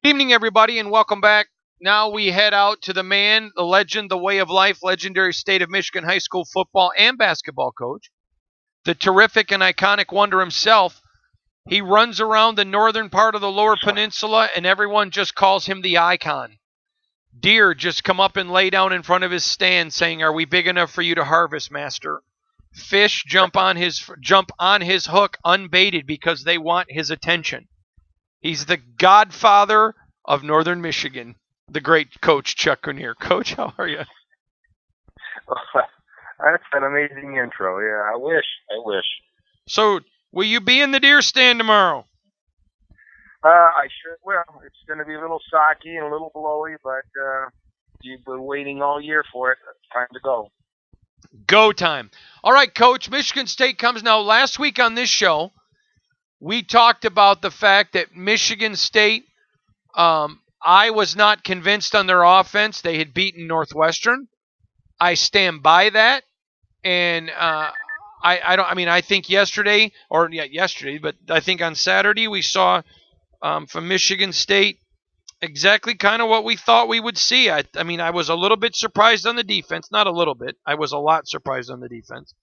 Good evening, everybody, and welcome back. Now we head out to the man, the legend, the way of life, legendary State of Michigan high school football and basketball coach, the terrific and iconic wonder himself. He runs around the northern part of the Lower Peninsula, and everyone just calls him the icon. Deer just come up and lay down in front of his stand, saying, "Are we big enough for you to harvest, master?" Fish jump on his hook unbaited because they want his attention. He's the godfather of Northern Michigan, the great Coach Chuck Grenier. Coach, how are you? That's an amazing intro. Yeah, I wish. So, will you be in the deer stand tomorrow? I sure will. It's going to be a little socky and a little blowy, but you've been waiting all year for it. It's time to go. Go time. All right, Coach, Michigan State comes now. Last week on this show, we talked about the fact that Michigan State, I was not convinced on their offense. They had beaten Northwestern. I stand by that. And I think yesterday, but I think on Saturday we saw from Michigan State exactly kind of what we thought we would see. I was a little bit surprised on the defense. Not a little bit. I was a lot surprised on the defense.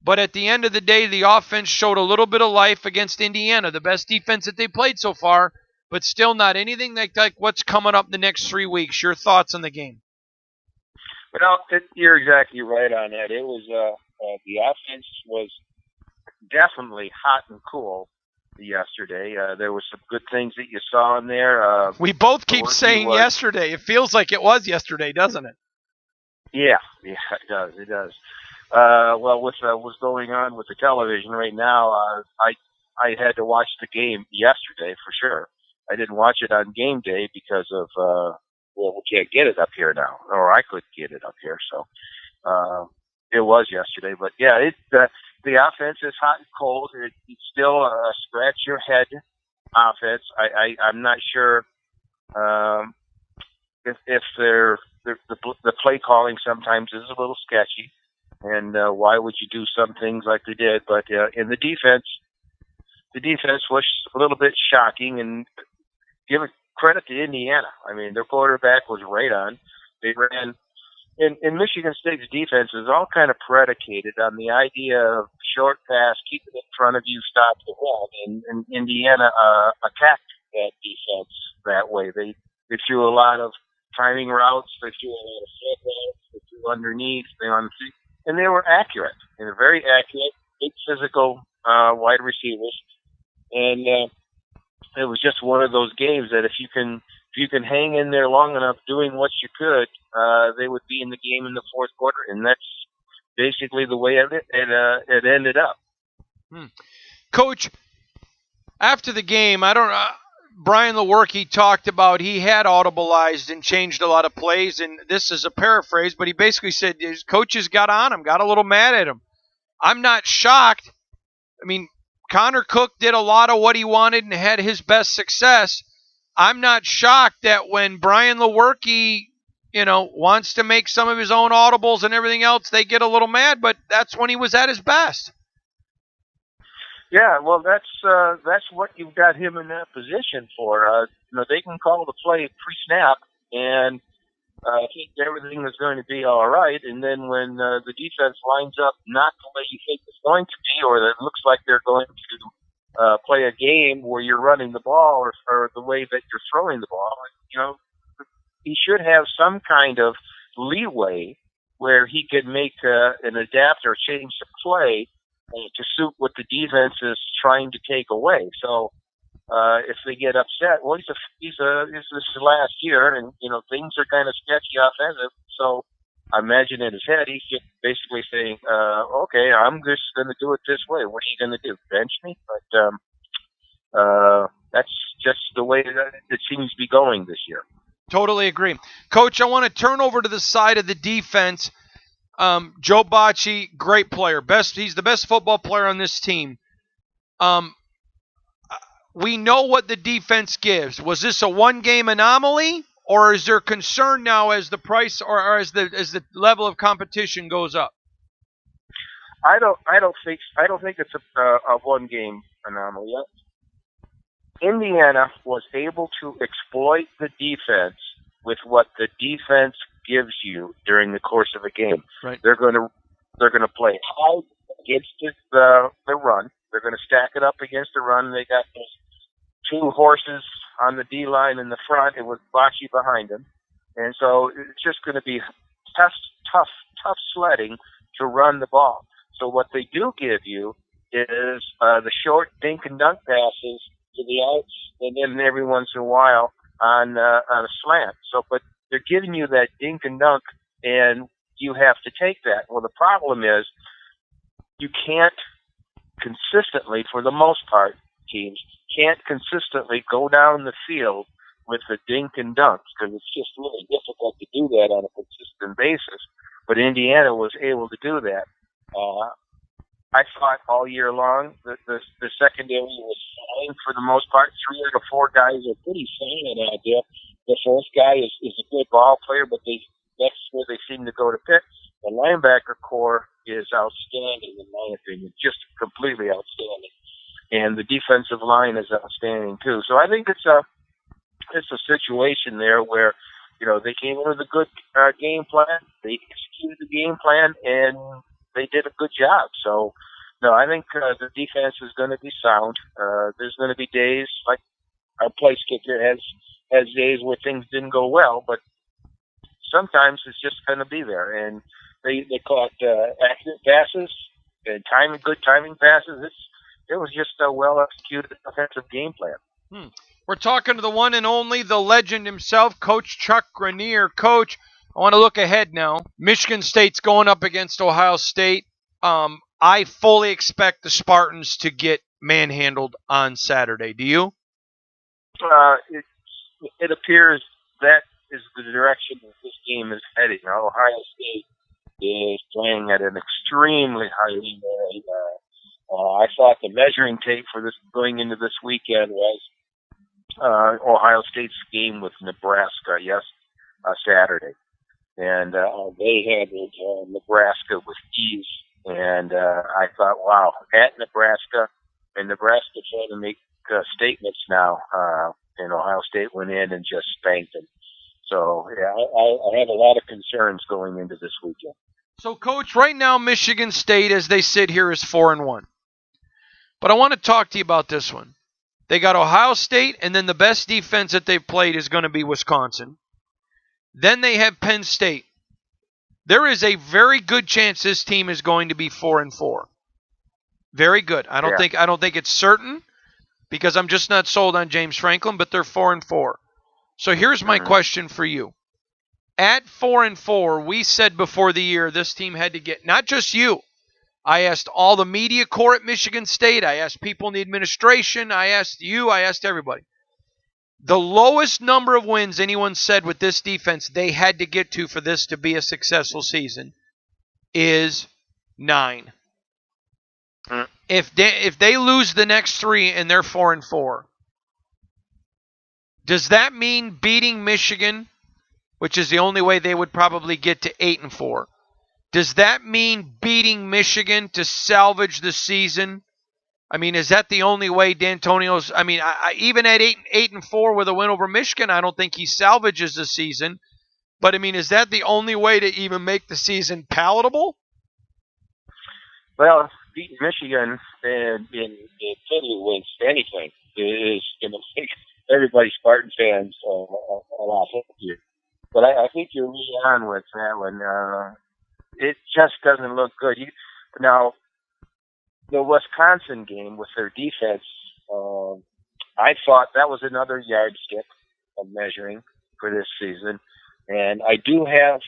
But at the end of the day, the offense showed a little bit of life against Indiana, the best defense that they played so far, but still not anything like what's coming up the next 3 weeks. Your thoughts on the game? Well, you're exactly right on that. It was the offense was definitely hot and cool yesterday. There was some good things that you saw in there. We both keep saying yesterday. It feels like it was yesterday, doesn't it? Yeah, it does. Well, with what's going on with the television right now, I had to watch the game yesterday for sure. I didn't watch it on game day because of we can't get it up here now, or I couldn't get it up here. So it was yesterday, but yeah, the offense is hot and cold. It's still a scratch your head offense. I'm not sure if the play calling sometimes is a little sketchy. And why would you do some things like they did? But in the defense was a little bit shocking. And give credit to Indiana. I mean, their quarterback was right on. They ran. In Michigan State's defense is all kind of predicated on the idea of short pass, keep it in front of you, stop the run. And Indiana attacked that defense that way. They threw a lot of timing routes. They threw a lot of flat routes. They threw underneath. And they were accurate. They were very accurate, big physical wide receivers. And it was just one of those games that if you can hang in there long enough doing what you could, they would be in the game in the fourth quarter. And that's basically the way it ended up. Coach, after the game, Brian Lewerke talked about he had audibleized and changed a lot of plays, and this is a paraphrase, but he basically said his coaches got on him, got a little mad at him. I'm not shocked. I mean, Connor Cook did a lot of what he wanted and had his best success. I'm not shocked that when Brian Lewerke, wants to make some of his own audibles and everything else, they get a little mad, but that's when he was at his best. Yeah, well, that's what you've got him in that position for. They can call the play pre-snap and think everything is going to be all right, and then when the defense lines up not the way you think it's going to be, or it looks like they're going to play a game where you're running the ball or the way that you're throwing the ball, he should have some kind of leeway where he could make an adapt or change the play to suit what the defense is trying to take away. So if they get upset, well, this is last year, and things are kind of sketchy offensive. So I imagine in his head he's just basically saying, "Okay, I'm just going to do it this way. What are you going to do? Bench me?" But that's just the way that it seems to be going this year. Totally agree, Coach. I want to turn over to the side of the defense. Joe Bocci, great player. He's the best football player on this team. We know what the defense gives. Was this a one-game anomaly, or is there concern now as the price or as the level of competition goes up? I don't think it's a one-game anomaly. Indiana was able to exploit the defense with what the defense gives you during the course of a game. Right. They're going to play high against the run. They're going to stack it up against the run. They got those two horses on the D line in the front and with Bocce behind them, and so it's just going to be tough sledding to run the ball. So what they do give you is the short dink and dunk passes to the outs, and then every once in a while on a slant. So, but they're giving you that dink and dunk, and you have to take that. Well, the problem is you can't consistently, for the most part, teams can't consistently go down the field with the dink and dunk because it's just really difficult to do that on a consistent basis. But Indiana was able to do that. I thought all year long that the secondary was fine for the most part. 3 out of 4 guys are pretty solid out there. The fourth guy is a good ball player, but that's where they seem to go to pick. The linebacker core is outstanding, in my opinion, just completely outstanding. And the defensive line is outstanding too. So I think it's a situation there where, you know, they came in with a good game plan, they executed the game plan, and they did a good job. So, no, I think the defense is going to be sound. There's going to be days like our place kicker has days where things didn't go well, but sometimes it's just going to be there. And they caught accurate passes and good timing passes. It was just a well-executed offensive game plan. We're talking to the one and only, the legend himself, Coach Chuck Grenier. Coach, I want to look ahead now. Michigan State's going up against Ohio State. I fully expect the Spartans to get manhandled on Saturday. Do you? It appears that is the direction that this game is heading. Ohio State is playing at an extremely high level. I thought the measuring tape for this going into this weekend was Ohio State's game with Nebraska, Saturday. And they handled Nebraska with ease. And I thought, wow, at Nebraska, and Nebraska trying to make statements now, and Ohio State went in and just spanked them. So, yeah, I have a lot of concerns going into this weekend. So, Coach, right now Michigan State, as they sit here, is 4-1. But I want to talk to you about this one. They got Ohio State, and then the best defense that they've played is going to be Wisconsin. Then they have Penn State. There is a very good chance this team is going to be 4-4. Very good. I don't think it's certain because I'm just not sold on James Franklin, but they're 4-4. So here's my question for you. At 4-4, we said before the year this team had to get, not just you. I asked all the media corps at Michigan State. I asked people in the administration. I asked you. I asked everybody. The lowest number of wins anyone said with this defense they had to get to for this to be a successful season is 9. If they lose the next 3 and they're 4-4, does that mean beating Michigan, which is the only way they would probably get to 8-4? Does that mean beating Michigan to salvage the season? I mean, is that the only way D'Antonio's? I mean, even at 8-4 with a win over Michigan, I don't think he salvages the season. But I mean, is that the only way to even make the season palatable? Well, beating Michigan and totally wins anything is going to make everybody Spartan fans a lot happier. But I think you're really on with that one. It just doesn't look good. Now, the Wisconsin game with their defense, I thought that was another yardstick of measuring for this season. And I do have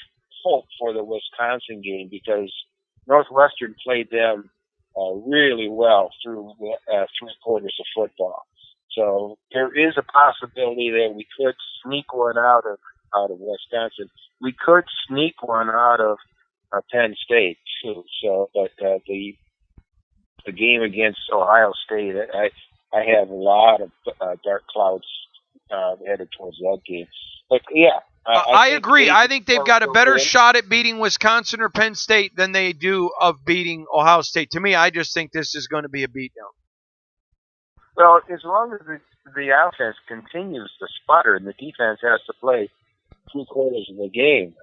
hope for the Wisconsin game because Northwestern played them really well through 3 quarters of football. So there is a possibility that we could sneak one out of Wisconsin. We could sneak one out of Penn State too. So, but the game against Ohio State, I have a lot of dark clouds headed towards that game. But yeah, I agree. I think they've got a better shot at beating Wisconsin or Penn State than they do of beating Ohio State. To me, I just think this is going to be a beatdown. Well, as long as the offense continues to sputter and the defense has to play 3/4 of the game,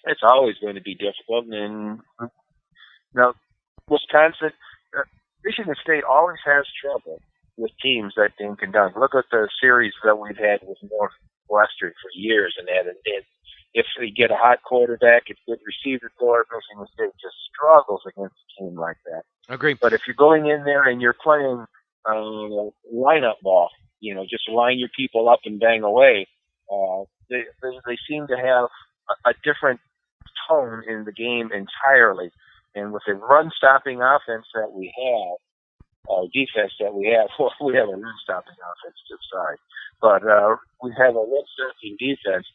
it's always going to be difficult. And now, Wisconsin, Michigan State always has trouble with teams that they can dunk. Look at the series that we've had with Northwestern for years, and if they get a hot quarterback, it's good receiver core, Michigan State just struggles against a team like that. Agree. But if you're going in there and you're playing lineup ball, just line your people up and bang away, they seem to have a different tone in the game entirely. And with the run-stopping offense that we have, defense that we have, well, we have a run-stopping offense, just sorry, but we have a run-stopping defense.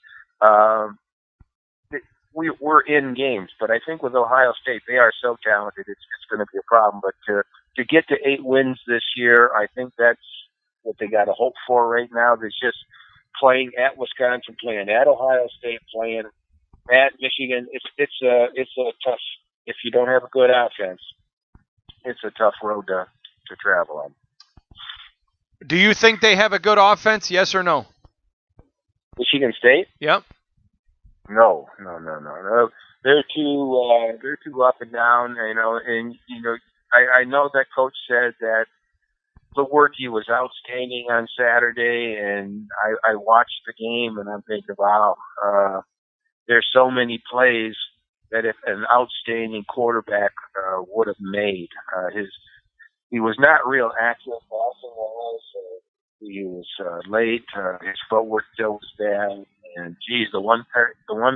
We're in games, but I think with Ohio State, they are so talented, it's going to be a problem. But to get to 8 wins this year, I think that's what they got to hope for right now. There's just playing at Wisconsin, playing at Ohio State, playing at Michigan. It's a tough. If you don't have a good offense, it's a tough road to travel on. Do you think they have a good offense? Yes or no? Michigan State? Yep. No. They're too up and down, and I know that coach said that Lewerke was outstanding on Saturday, and I watched the game and I'm thinking, wow, there's so many plays that if an outstanding quarterback would have made. He was not real active passing wise. He was late. His footwork still was bad. And geez, the one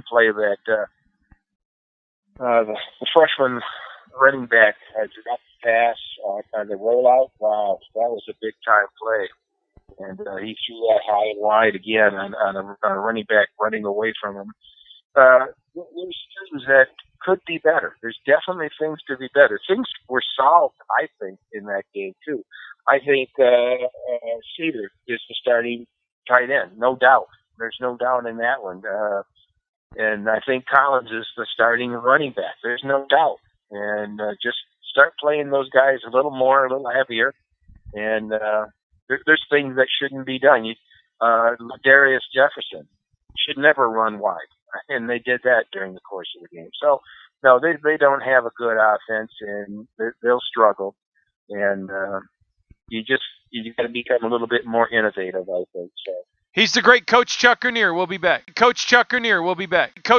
play that the freshman running back had dropped the pass on the rollout. Wow, that was a big time play. And he threw that high and wide again on a running back running away from him. There's things that could be better. There's definitely things to be better. Things were solved, I think, in that game too. I think Cedar is the starting tight end, no doubt. There's no doubt in that one. And I think Collins is the starting running back. There's no doubt. And just start playing those guys a little more, a little heavier. And there's things that shouldn't be done. Darius Jefferson should never run wide. And they did that during the course of the game. So, no, they don't have a good offense, and they'll struggle. And you got to become a little bit more innovative, I think. So. He's the great Coach Chuck Grenier. We'll be back. Coach Chuck Grenier. We'll be back. Coach